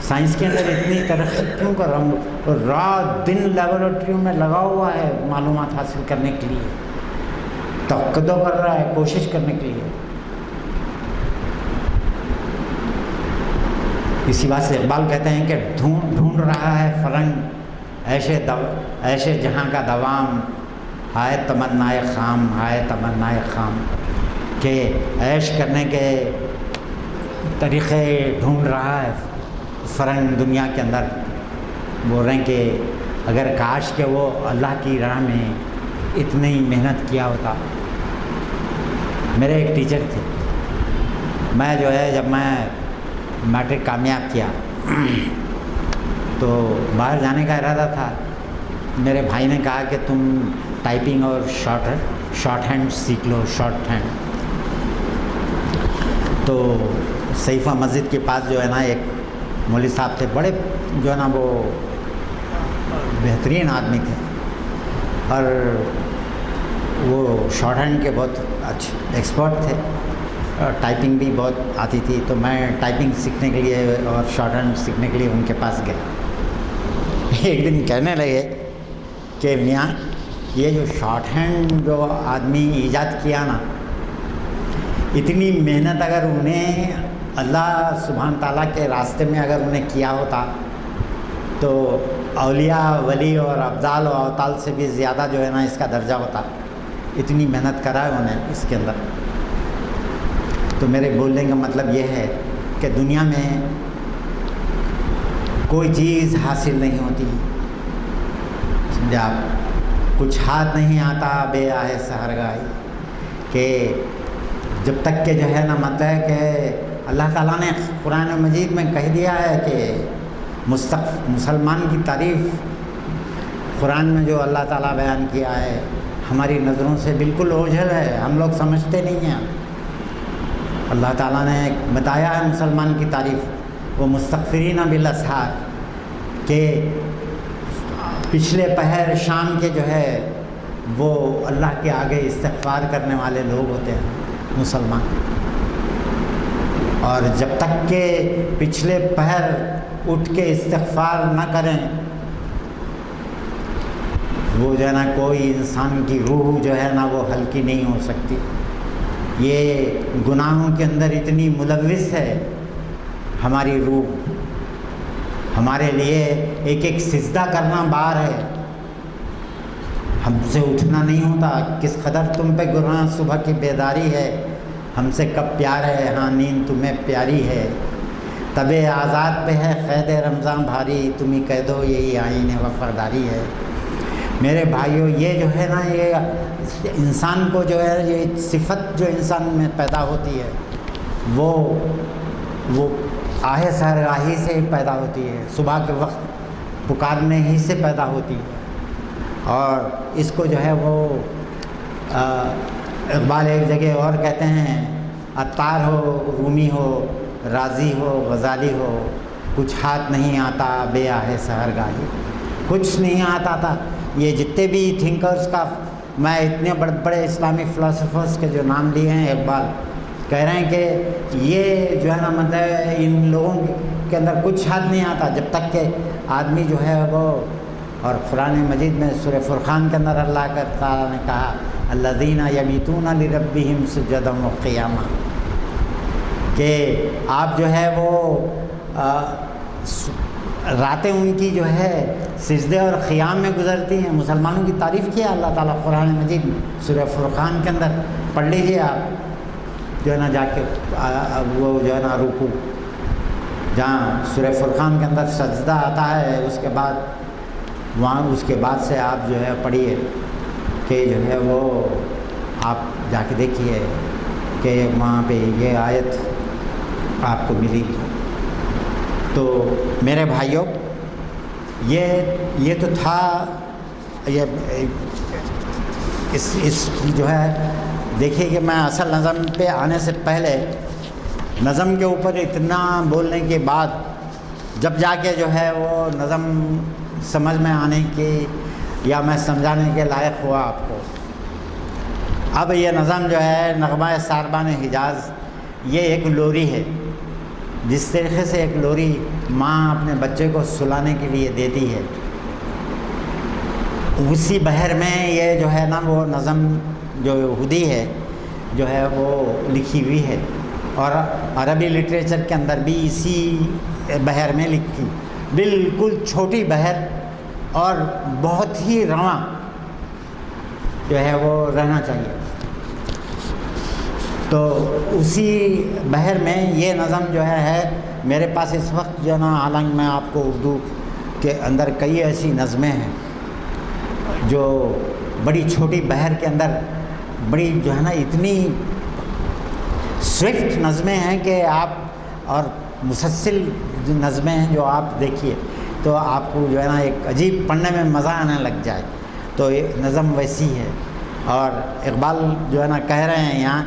سائنس کے اندر اتنی ترقی کیوں کر رہا ہوں، رات دن لیبارٹریوں میں لگا ہوا ہے معلومات حاصل کرنے کے لیے، توقع کر رہا ہے کوشش کرنے کے لیے۔ اسی بات سے اقبال کہتے ہیں کہ ڈھونڈ رہا ہے فرنگ ایشے جہاں کا دوام، ہائے تمنائے خام، ہائے تمنائے خام، کہ عیش کرنے کے طریقے ڈھونڈ رہا ہے فرنگ دنیا کے اندر۔ بول رہے ہیں کہ اگر کاش کہ وہ اللہ کی راہ میں اتنی محنت کیا ہوتا۔ میرے ایک ٹیچر تھے، میں جو ہے جب میں میٹرک کامیاب کیا تو باہر جانے کا ارادہ تھا، میرے بھائی نے کہا کہ تم ٹائپنگ اور شارٹ ہینڈ سیکھ لو، شارٹ ہینڈ۔ تو صحیفہ مسجد کے پاس جو ہے نا ایک مولوی صاحب تھے، بڑے جو ہے نا وہ بہترین آدمی تھے، اور وہ شارٹ ہینڈ کے بہت اچھے ایکسپرٹ تھے، اور ٹائپنگ بھی بہت آتی تھی۔ تو میں ٹائپنگ سیکھنے کے لیے اور شارٹ ہینڈ سیکھنے کے لیے ان کے پاس گیا۔ ایک دن کہنے لگے کہ میاں یہ جو شارٹ ہینڈ جو آدمی ایجاد کیا نا، اتنی محنت اگر انہیں اللہ سبحانہ تعالیٰ کے راستے میں اگر انہیں کیا ہوتا تو اولیاء، ولی اور ابدال و اوتال سے بھی زیادہ جو ہے نا اس کا درجہ ہوتا۔ اتنی محنت کرا ہے انہیں اس کے اندر۔ تو میرے بولنے کا مطلب یہ ہے کہ دنیا میں کوئی چیز حاصل نہیں ہوتی جب کچھ ہاتھ نہیں آتا بے آہ سحرگاہی، کہ جب تک کہ جو ہے نا مطلب ہے کہ اللہ تعالیٰ نے قرآن مجید میں کہہ دیا ہے کہ مسلمان کی تعریف قرآن میں جو اللہ تعالیٰ بیان کیا ہے ہماری نظروں سے بالکل اوجھل ہے، ہم لوگ سمجھتے نہیں ہیں۔ اللہ تعالیٰ نے بتایا ہے مسلمان کی تعریف، وہ مستغفرین بالاسحار، کہ پچھلے پہر شام کے جو ہے وہ اللہ کے آگے استغفار کرنے والے لوگ ہوتے ہیں مسلمان، اور جب تک کہ پچھلے پہر اٹھ کے استغفار نہ کریں وہ جو ہے نا کوئی انسان کی روح جو ہے نا وہ ہلکی نہیں ہو سکتی۔ یہ گناہوں کے اندر اتنی ملوث ہے ہماری روح، ہمارے لیے ایک ایک سجدہ کرنا بار ہے، ہم سے اٹھنا نہیں ہوتا۔ کس قدر تم پہ گناہ صبح کی بیداری ہے، ہم سے کب پیار ہے، ہاں نیند تمہیں پیاری ہے، طب آزاد پہ ہے قید رمضان بھاری، تم ہی کہہ دو یہی آئین وفاداری ہے۔ میرے بھائیوں یہ جو ہے نا یہ انسان کو جو ہے یہ صفت جو انسان میں پیدا ہوتی ہے وہ آہ سحرگاہی سے پیدا ہوتی ہے، صبح کے وقت پکارنے ہی سے پیدا ہوتی ہے۔ اور اس کو جو ہے وہ اقبال ایک جگہ اور کہتے ہیں، عطار ہو، رومی ہو، رازی ہو، غزالی ہو، کچھ ہاتھ نہیں آتا بے آہ سحرگاہی، کچھ نہیں آتا تھا۔ یہ جتنے بھی تھنکرز کا میں اتنے بڑے بڑے اسلامی فلاسفرز کے جو نام لیے ہیں، اقبال کہہ رہے ہیں کہ یہ جو ہے نا مطلب ان لوگوں کے اندر کچھ حد نہیں آتا جب تک کہ آدمی جو ہے وہ، اور قرآن مجید میں سورہ فرقان کے اندر اللہ کا تعالیٰ نے کہا الذین یبیتون لربہم سجدا وقیاما، کہ آپ جو ہے وہ راتیں ان کی جو ہے سجدے اور قیام میں گزرتی ہیں۔ مسلمانوں کی تعریف کیا اللہ تعالیٰ قرآن مجید سورہ فرقان کے اندر، پڑھ لیجئے آپ جو ہے نا جا کے وہ جو ہے نا رکوع، جہاں سورہ فرقان کے اندر سجدہ آتا ہے، اس کے بعد وہاں اس کے بعد سے آپ جو ہے پڑھیے کہ جو ہے وہ آپ جا کے دیکھیے کہ وہاں پہ یہ آیت آپ کو ملی۔ تو میرے بھائیوں، یہ تو تھا، یہ اس جو ہے دیکھیے کہ میں اصل نظم پہ آنے سے پہلے نظم کے اوپر اتنا بولنے کے بعد جب جا کے جو ہے وہ نظم سمجھ میں آنے کی یا میں سمجھانے کے لائق ہوا آپ کو۔ اب یہ نظم جو ہے نغمہ ساربان حجاز، یہ ایک لوری ہے، جس طریقے سے ایک لوری ماں اپنے بچے کو سلانے کے لیے دیتی ہے، اسی بحر میں یہ جو ہے نا وہ نظم جو ہدی ہے جو ہے وہ لکھی ہوئی ہے، اور عربی لٹریچر کے اندر بھی اسی بحر میں لکھی، بالکل چھوٹی بحر اور بہت ہی رواں جو ہے وہ رہنا چاہیے۔ تو اسی بحر میں یہ نظم جو ہے میرے پاس اس وقت جو ہے نا، حالانکہ میں آپ کو اردو کے اندر کئی ایسی نظمیں ہیں جو بڑی چھوٹی بحر کے اندر بڑی جو ہے نا اتنی سوئفٹ نظمیں ہیں کہ آپ، اور مسلسل جو نظمیں ہیں جو آپ دیکھیے تو آپ کو جو ہے نا ایک عجیب پڑھنے میں مزہ آنے لگ جائے۔ تو یہ نظم ویسی ہے، اور اقبال جو ہے نا کہہ رہے ہیں یہاں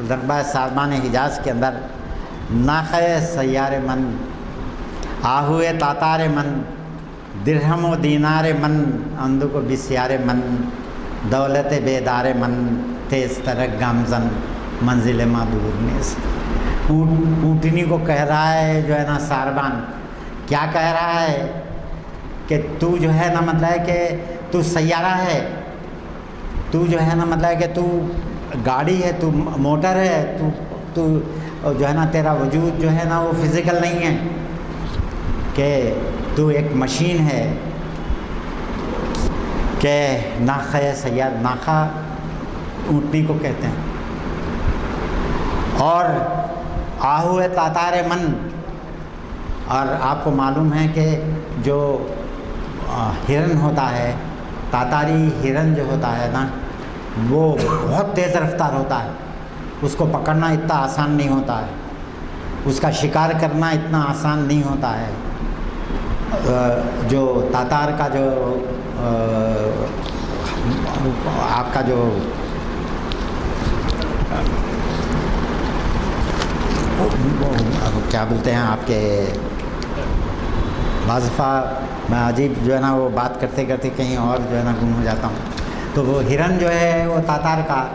نغمہ ساربان حجاز کے اندر، ناخے سیار من، آہوئے تاتار من، درہم و دینار من، اندو کو بسیار من، دولت بیدار من، تیز ترک گامزن، منزل ما دور نیست۔ اونٹنی کو کہہ رہا ہے جو ہے نا ساربان، کیا کہہ رہا ہے کہ تو جو ہے نا مطلب ہے کہ تو سیارہ ہے، تو جو ہے نا مطلب ہے کہ تو گاڑی ہے، تو موٹر ہے، تو جو ہے نا تیرا وجود جو ہے نا وہ فزیکل نہیں ہے، کہ تو ایک مشین ہے، کہ ناخہ سیار، ناخہ اونٹنی کو کہتے ہیں، اور آہو تاتار من، اور آپ کو معلوم ہے کہ جو ہرن ہوتا ہے، تاتاری ہرن جو ہوتا ہے نا وہ بہت تیز رفتار ہوتا ہے، اس کو پکڑنا اتنا آسان نہیں ہوتا ہے، اس کا شکار کرنا اتنا آسان نہیں ہوتا ہے۔ جو تاتار کا جو آپ کا جو کیا بولتے ہیں آپ کے بعض دفعہ میں عجیب جو ہے نا وہ بات کرتے کرتے کہیں اور جو ہے نا گم ہو جاتا ہوں۔ تو وہ ہرن جو ہے وہ تاتار کا،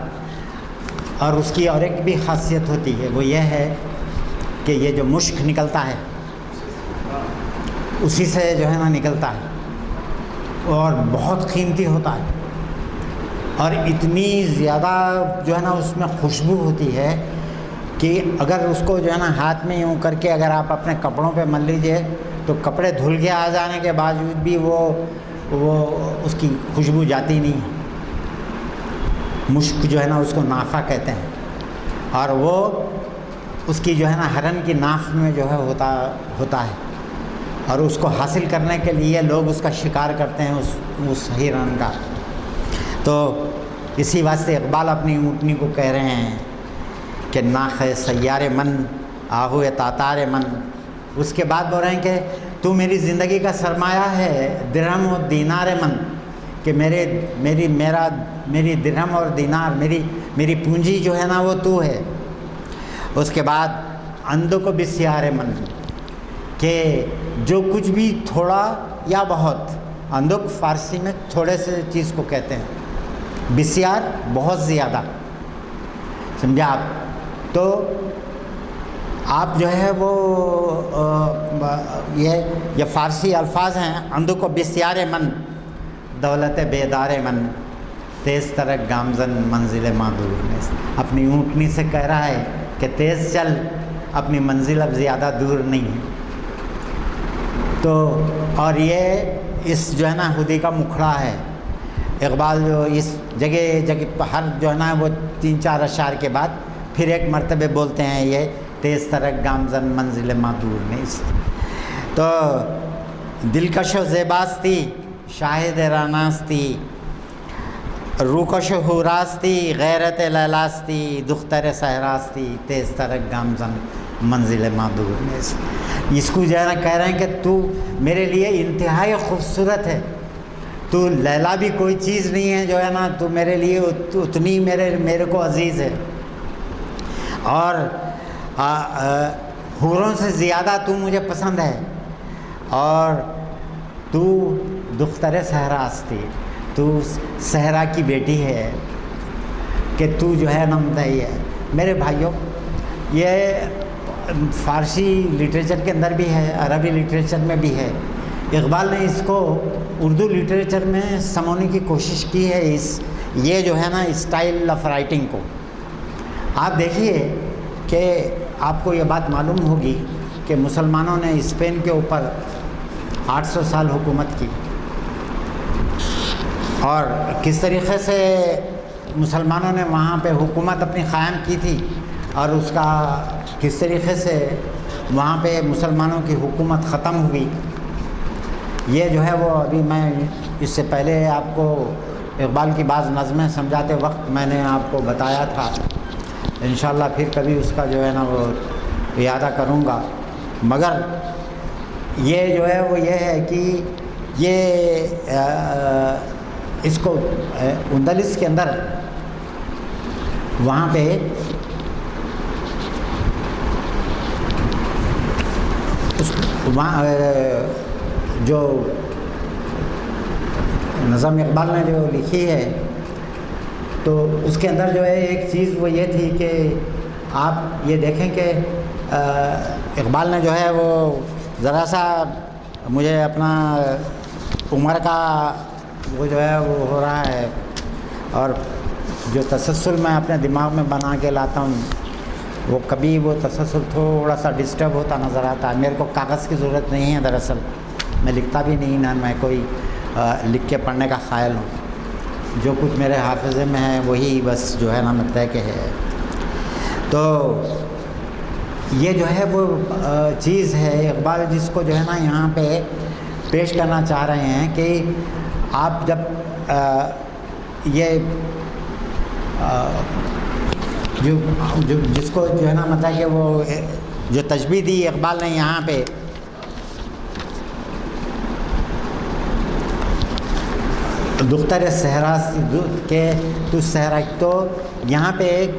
اور اس کی اور ایک بھی خاصیت ہوتی ہے، وہ یہ ہے کہ یہ جو مشک نکلتا ہے اسی سے جو ہے نا نکلتا ہے، اور بہت قیمتی ہوتا ہے، اور اتنی زیادہ جو ہے نا اس میں خوشبو ہوتی ہے کہ اگر اس کو جو ہے نا ہاتھ میں یوں کر کے اگر آپ اپنے کپڑوں پہ مل لیجئے تو کپڑے دھل کے آ جانے کے باوجود بھی وہ اس کی خوشبو جاتی نہیں ہے۔ مشک جو ہے نا اس کو نافہ کہتے ہیں، اور وہ اس کی جو ہے نا ہرن کی ناف میں جو ہے ہوتا ہے، اور اس کو حاصل کرنے کے لیے لوگ اس کا شکار کرتے ہیں، اس ہرن کا۔ تو اسی واسطے اقبال اپنی اونٹنی کو کہہ رہے ہیں کہ ناخ سیار من، آہو تاتار من۔ اس کے بعد بول رہے ہیں کہ تو میری زندگی کا سرمایہ ہے، درہم و دینار من، کہ میری درہم اور دینار، میری پونجی جو ہے نا وہ تو ہے۔ اس کے بعد اندو کو بسیار من، کہ جو کچھ بھی تھوڑا یا بہت، اندوک فارسی میں تھوڑے سے چیز کو کہتے ہیں، بسیار بہت زیادہ، سمجھا آپ؟ تو آپ جو ہے وہ یہ فارسی الفاظ ہیں، اندو کو بسیار من، دولت بیدار من، تیز ترک گامزن منزل معدور میں، اپنی اونٹنی سے کہہ رہا ہے کہ تیز چل، اپنی منزل اب زیادہ دور نہیں ہے۔ تو اور یہ اس جو ہے نا خودی کا مکھڑا ہے۔ اقبال جو اس جگہ ہر جو ہے نا وہ 3-4 اشعار کے بعد پھر ایک مرتبہ بولتے ہیں یہ تیز ترک گامزن منزل معدور نیست۔ تو دلکش و زیباستی، شاہد راناستی، روکش و حوراستی، غیرت لیلاستی، دختر صحراستی، تیز ترک گامزن منزل معدور نیست۔ اس کو جو ہے نا کہہ رہے ہیں کہ تو میرے لیے انتہائی خوبصورت ہے، تو لیلا بھی کوئی چیز نہیں ہے جو ہے نا، تو میرے لیے اتنی میرے کو عزیز ہے، اور حوروں سے زیادہ تو مجھے پسند ہے، اور تو دختر صحراستی، تو صحرا کی بیٹی ہے، کہ تو جو ہے نا مدعی ہے۔ میرے بھائیوں، یہ فارسی لٹریچر کے اندر بھی ہے، عربی لٹریچر میں بھی ہے۔ اقبال نے اس کو اردو لٹریچر میں سمونے کی کوشش کی ہے، یہ جو ہے نا اسٹائل آف رائٹنگ کو۔ آپ دیکھیے کہ آپ کو یہ بات معلوم ہوگی کہ مسلمانوں نے اسپین کے اوپر 800 سال حکومت کی، اور کس طریقے سے مسلمانوں نے وہاں پہ حکومت اپنی قائم کی تھی، اور اس کا کس طریقے سے وہاں پہ مسلمانوں کی حکومت ختم ہوئی۔ یہ جو ہے وہ ابھی میں اس سے پہلے آپ کو اقبال کی بعض نظمیں سمجھاتے وقت میں نے آپ کو بتایا تھا، انشاءاللہ پھر کبھی اس کا جو ہے نا وہ اعادہ کروں گا۔ مگر یہ جو ہے وہ یہ ہے کہ یہ اس کو اندلس کے اندر وہاں پہ جو نظم اقبال نے جو لکھی ہے، تو اس کے اندر جو ہے ایک چیز وہ یہ تھی کہ آپ یہ دیکھیں کہ اقبال نے جو ہے وہ ذرا سا مجھے اپنا عمر کا وہ جو ہے وہ ہو رہا ہے، اور جو تسلسل میں اپنے دماغ میں بنا کے لاتا ہوں وہ کبھی وہ تسلسل تھوڑا سا ڈسٹرب ہوتا نظر آتا ہے۔ میرے کو کاغذ کی ضرورت نہیں ہے، دراصل میں لکھتا بھی نہیں، نہ میں کوئی لکھ کے پڑھنے کا قائل ہوں، جو کچھ میرے حافظے میں ہے وہی بس جو ہے نا مطلع کہ ہے۔ تو یہ جو ہے وہ چیز ہے اقبال جس کو جو ہے نا یہاں پہ پیش کرنا چاہ رہے ہیں کہ آپ جب یہ جس کو جو ہے نا مطلب کہ وہ جو تشبیہ دی اقبال نے یہاں پہ، دختر صحرا کے تو صحرا، تو یہاں پہ ایک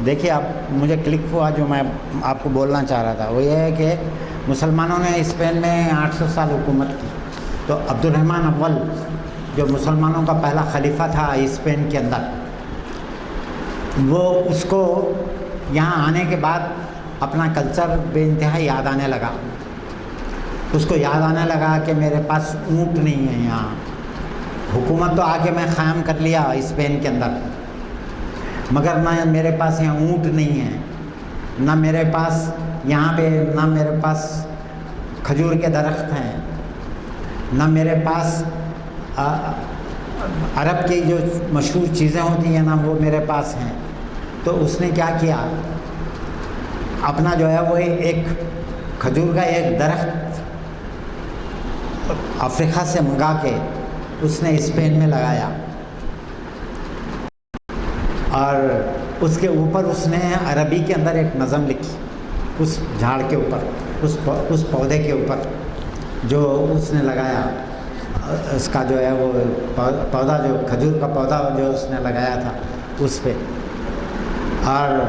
دیکھیے آپ مجھے کلک ہوا جو میں آپ کو بولنا چاہ رہا تھا، وہ یہ ہے کہ مسلمانوں نے اسپین میں 800 سال حکومت کی، تو عبد الرحمن اول جو مسلمانوں کا پہلا خلیفہ تھا اسپین کے اندر، وہ اس کو یہاں آنے کے بعد اپنا کلچر بے انتہا یاد آنے لگا، اس کو یاد آنے لگا کہ میرے پاس اونٹ نہیں ہے، یہاں حکومت تو آگے میں قائم کر لیا اسپین کے اندر، مگر نہ میرے پاس یہاں اونٹ نہیں ہے، نہ میرے پاس یہاں پہ نہ میرے پاس کھجور کے درخت ہیں، نہ میرے پاس عرب کی جو مشہور چیزیں ہوتی ہیں نا وہ میرے پاس ہیں۔ تو اس نے کیا کیا، اپنا جو ہے وہ ایک کھجور کا ایک درخت افریقہ سے منگا کے اس نے اسپین میں لگایا، اور اس کے اوپر اس نے عربی کے اندر ایک نظم لکھی، اس جھاڑ کے اوپر، اس پودے کے اوپر جو اس نے لگایا، اس کا جو ہے وہ پودا جو کھجور کا پودا جو اس نے لگایا تھا اس پہ. اور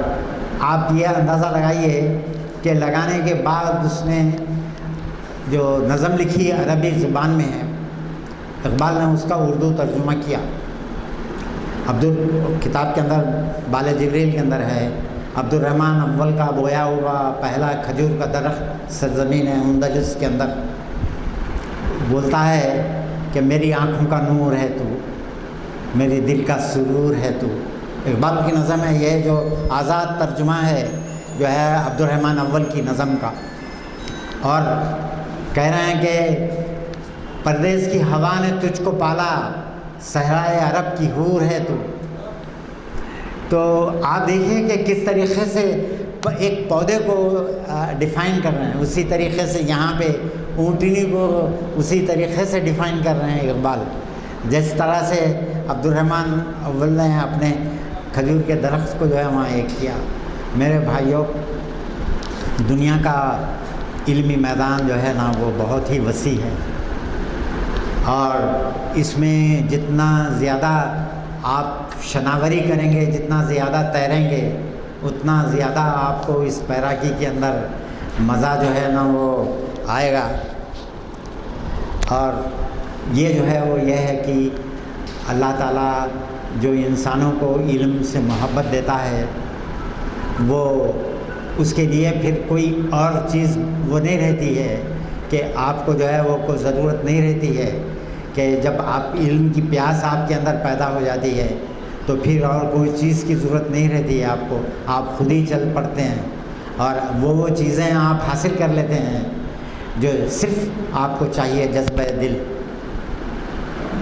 آپ یہ اندازہ لگائیے کہ لگانے کے بعد اس نے جو نظم لکھی عربی زبان میں ہے، اقبال نے اس کا اردو ترجمہ کیا. کتاب کے اندر بال جبریل کے اندر ہے، عبد الرحمن اول کا بویا ہوا پہلا کھجور کا درخت سرزمین اندلس کے اندر بولتا ہے کہ میری آنکھوں کا نور ہے تو، میری دل کا سرور ہے تو. اقبال کی نظم ہے یہ، جو آزاد ترجمہ ہے جو ہے عبد الرحمن اول کی نظم کا. اور کہہ رہے ہیں کہ پردیس کی ہوا نے تجھ کو پالا، صحرائے عرب کی حور ہے تو. تو آپ دیکھیں کہ کس طریقے سے ایک پودے کو ڈیفائن کر رہے ہیں، اسی طریقے سے یہاں پہ اونٹنی کو اسی طریقے سے ڈیفائن کر رہے ہیں اقبال، جس طرح سے عبد الرحمن اول نے اپنے کھجور کے درخت کو جو ہے وہاں ایک کیا. میرے بھائیوں، دنیا کا علمی میدان جو ہے نا وہ بہت ہی وسیع ہے، اور اس میں جتنا زیادہ آپ شناوری کریں گے، جتنا زیادہ تیریں گے، اتنا زیادہ آپ کو اس تیراکی کے اندر مزہ جو ہے نا وہ آئے گا. اور یہ جو ہے وہ یہ ہے کہ اللہ تعالیٰ جو انسانوں کو علم سے محبت دیتا ہے، وہ اس کے لیے پھر کوئی اور چیز وہ نہیں رہتی ہے کہ آپ کو جو ہے وہ کوئی ضرورت نہیں رہتی ہے کہ جب آپ علم کی پیاس آپ کے اندر پیدا ہو جاتی ہے تو پھر اور کوئی چیز کی ضرورت نہیں رہتی ہے آپ کو، آپ خود ہی چل پڑتے ہیں اور وہ چیزیں آپ حاصل کر لیتے ہیں جو صرف آپ کو چاہیے، جذبہ دل.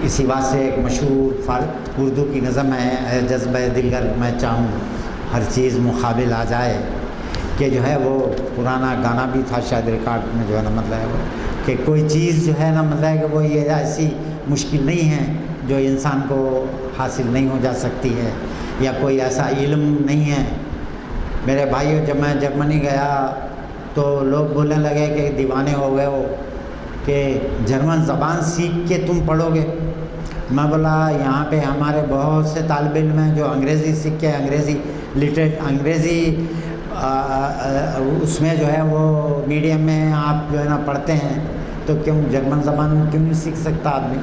اسی بات سے ایک مشہور اردو کی نظم ہے، اے جذبہ دل گر میں چاہوں ہر چیز مقابل آ جائے، کہ جو ہے وہ پرانا گانا بھی تھا شاید ریکارڈ میں جو ہے نا مطلب ہے وہ کہ کوئی چیز جو ہے نا مطلب ہے کہ وہ یہ ایسی مشکل نہیں ہے جو انسان کو حاصل نہیں ہو جا سکتی ہے، یا کوئی ایسا علم نہیں ہے. میرے بھائیوں، جب میں جرمنی گیا تو لوگ بولنے لگے کہ دیوانے ہو گئے ہو کہ جرمن زبان سیکھ کے تم پڑھو گے. میں بولا یہاں پہ ہمارے بہت سے طالب علم ہیں جو انگریزی سیکھ کے انگریزی اس میں جو ہے وہ میڈیم میں آپ جو ہے نا پڑھتے ہیں، تو کیوں جرمن زبان کیوں نہیں سیکھ سکتا آدمی.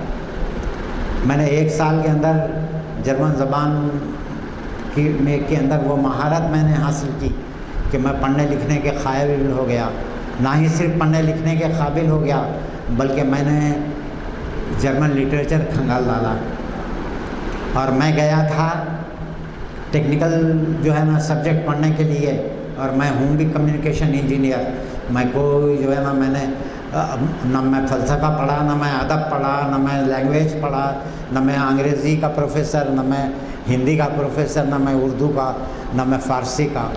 میں نے 1 سال کے اندر جرمن زبان کے اندر وہ مہارت میں نے حاصل کی کہ میں پڑھنے لکھنے کے قابل ہو گیا. نہ ہی صرف پڑھنے لکھنے کے قابل ہو گیا بلکہ میں نے جرمن لٹریچر کھنگال ڈالا. اور میں گیا تھا ٹیکنیکل جو ہے نا سبجیکٹ پڑھنے کے لیے، اور میں ہوں بھی کمیونیکیشن انجینئر. میں کوئی جو ہے نا میں نے نہ میں فلسفہ پڑھا، نہ میں ادب پڑھا، نہ میں لینگویج پڑھا، نہ میں انگریزی کا پروفیسر، نہ میں ہندی کا پروفیسر، نہ میں اردو کا، نہ میں فارسی کا.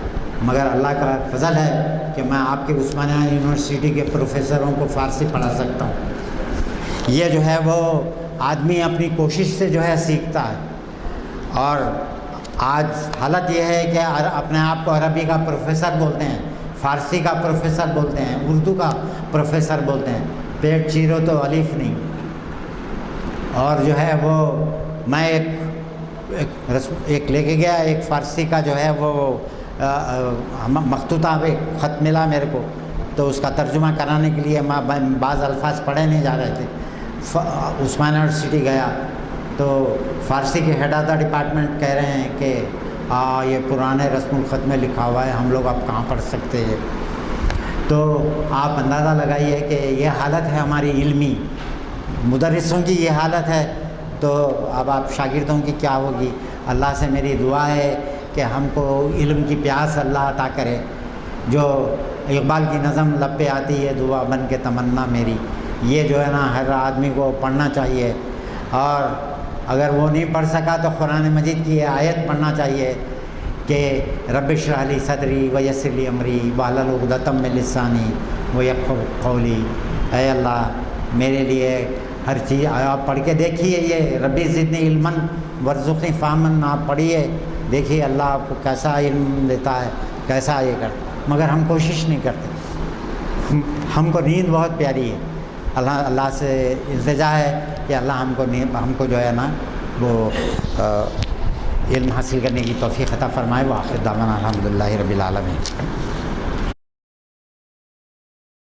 مگر اللہ کا فضل ہے کہ میں آپ کے عثمانیہ یونیورسٹی کے پروفیسروں کو فارسی پڑھا سکتا ہوں. یہ جو ہے وہ آدمی اپنی کوشش سے جو ہے سیکھتا ہے. اور آج حالت یہ ہے کہ اپنے آپ کو عربی کا پروفیسر بولتے ہیں، فارسی کا پروفیسر بولتے ہیں، اردو کا پروفیسر بولتے ہیں. پیٹ چیرو تو الف نہیں. اور جو ہے وہ میں ایک لے کے گیا، ایک فارسی کا جو ہے وہ مخطوطہ ایک خط ملا میرے کو، تو اس کا ترجمہ کرانے کے لیے میں بعض الفاظ پڑھے نہیں جا رہے تھے. عثمانیہ یونیورسٹی گیا تو فارسی کے ہیڈ آف دا ڈپارٹمنٹ کہہ رہے ہیں کہ یہ پرانے رسم الخط میں لکھا ہوا ہے، ہم لوگ اب کہاں پڑھ سکتے ہیں. تو آپ اندازہ لگائیے کہ یہ حالت ہے ہماری علمی، مدرسوں کی یہ حالت ہے، تو اب آپ شاگردوں کی کیا ہوگی. اللہ سے میری دعا ہے کہ ہم کو علم کی پیاس اللہ عطا کرے. جو اقبال کی نظم لب پہ آتی ہے دعا بن کے تمنا میری، یہ جو ہے نا ہر آدمی کو پڑھنا چاہیے. اور اگر وہ نہیں پڑھ سکا تو قرآن مجید کی یہ آیت پڑھنا چاہیے کہ رب اشرح لی صدری ویسر لی امری واحلل عقدۃ من لسانی ویفقهوا قولی. اے اللہ میرے لیے ہر چیز آپ پڑھ کے دیکھیے، یہ ربی زدنی علما وارزقنی فہما آپ پڑھیے، دیکھیے اللہ آپ کو کیسا علم دیتا ہے، کیسا یہ کرتا. مگر ہم کوشش نہیں کرتے. ہم کو نیند بہت پیاری ہے. اللہ سے التجا ہے کہ اللہ ہم کو جو ہے نا وہ علم حاصل کرنے کی توفیق عطا فرمائے. وآخر دعوانا الحمدللہ رب العالمین.